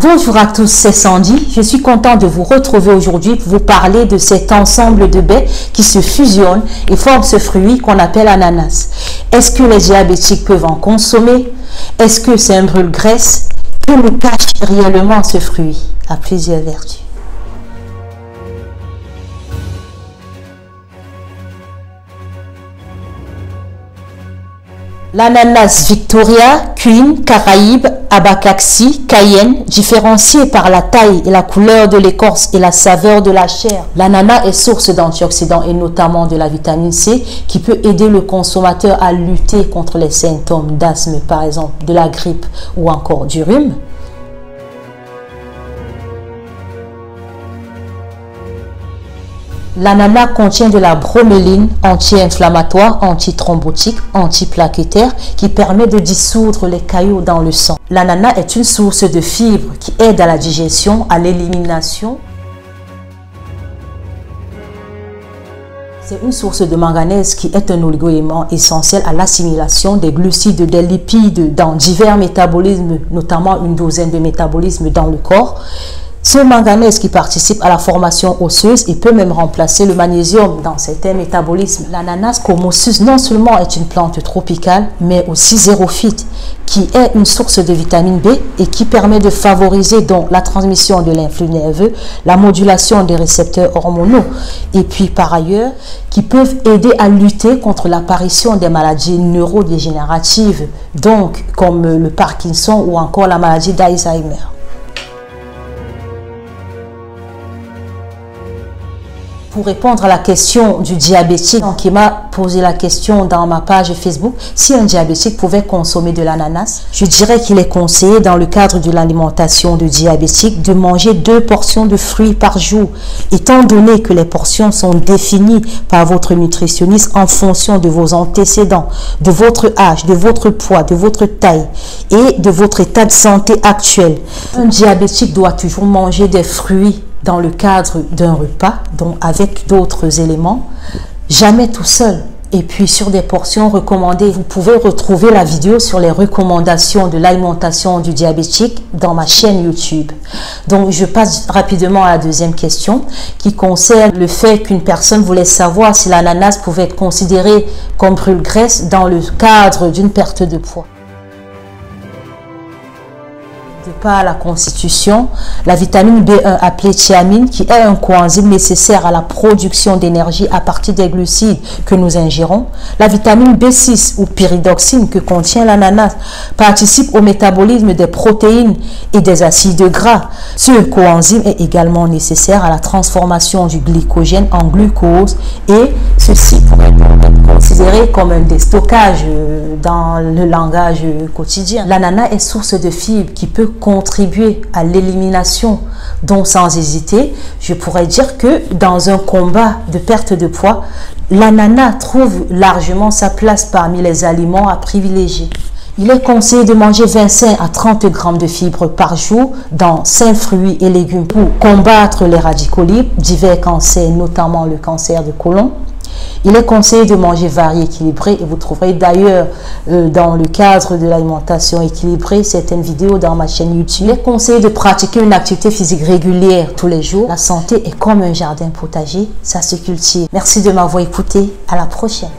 Bonjour à tous, c'est Sandy. Je suis content de vous retrouver aujourd'hui pour vous parler de cet ensemble de baies qui se fusionnent et forment ce fruit qu'on appelle ananas. Est-ce que les diabétiques peuvent en consommer? Est-ce que c'est un brûle-graisse? Que nous cache réellement ce fruit? À plusieurs vertus. L'ananas Victoria, Queen, Caraïbe, Abacaxi, Cayenne, différencié par la taille et la couleur de l'écorce et la saveur de la chair. L'ananas est source d'antioxydants et notamment de la vitamine C qui peut aider le consommateur à lutter contre les symptômes d'asthme, par exemple de la grippe ou encore du rhume. L'ananas contient de la broméline, anti-inflammatoire, antithrombotique, antiplaquettaire qui permet de dissoudre les caillots dans le sang. L'ananas est une source de fibres qui aide à la digestion, à l'élimination. C'est une source de manganèse qui est un oligo-élément essentiel à l'assimilation des glucides, des lipides dans divers métabolismes, notamment une douzaine de métabolismes dans le corps. Ce manganèse qui participe à la formation osseuse et peut même remplacer le magnésium dans certains métabolismes. L'ananas comossus non seulement est une plante tropicale, mais aussi xérophyte, qui est une source de vitamine B et qui permet de favoriser donc la transmission de l'influx nerveux, la modulation des récepteurs hormonaux et puis par ailleurs qui peuvent aider à lutter contre l'apparition des maladies neurodégénératives, donc comme le Parkinson ou encore la maladie d'Alzheimer. Pour répondre à la question du diabétique qui m'a posé la question dans ma page Facebook, si un diabétique pouvait consommer de l'ananas, je dirais qu'il est conseillé dans le cadre de l'alimentation de diabétique de manger 2 portions de fruits par jour, étant donné que les portions sont définies par votre nutritionniste en fonction de vos antécédents, de votre âge, de votre poids, de votre taille et de votre état de santé actuel. Un diabétique doit toujours manger des fruits dans le cadre d'un repas, donc avec d'autres éléments, jamais tout seul. Et puis sur des portions recommandées, vous pouvez retrouver la vidéo sur les recommandations de l'alimentation du diabétique dans ma chaîne YouTube. Donc je passe rapidement à la deuxième question qui concerne le fait qu'une personne voulait savoir si l'ananas pouvait être considéré comme brûle-graisse dans le cadre d'une perte de poids. Par la constitution, la vitamine B1 appelée thiamine, qui est un coenzyme nécessaire à la production d'énergie à partir des glucides que nous ingérons, la vitamine B6 ou pyridoxine que contient l'ananas participe au métabolisme des protéines et des acides gras. Ce coenzyme est également nécessaire à la transformation du glycogène en glucose et ceci pourrait être considéré comme un déstockage dans le langage quotidien. L'ananas est source de fibres qui peut contribuer à l'élimination, donc sans hésiter, je pourrais dire que dans un combat de perte de poids, l'ananas trouve largement sa place parmi les aliments à privilégier. Il est conseillé de manger 25 à 30 grammes de fibres par jour dans 5 fruits et légumes pour combattre les radicaux libres, divers cancers, notamment le cancer de côlon. Il est conseillé de manger varié, équilibré et vous trouverez d'ailleurs dans le cadre de l'alimentation équilibrée certaines vidéos dans ma chaîne YouTube. Il est conseillé de pratiquer une activité physique régulière tous les jours. La santé est comme un jardin potager, ça se cultive. Merci de m'avoir écouté. À la prochaine.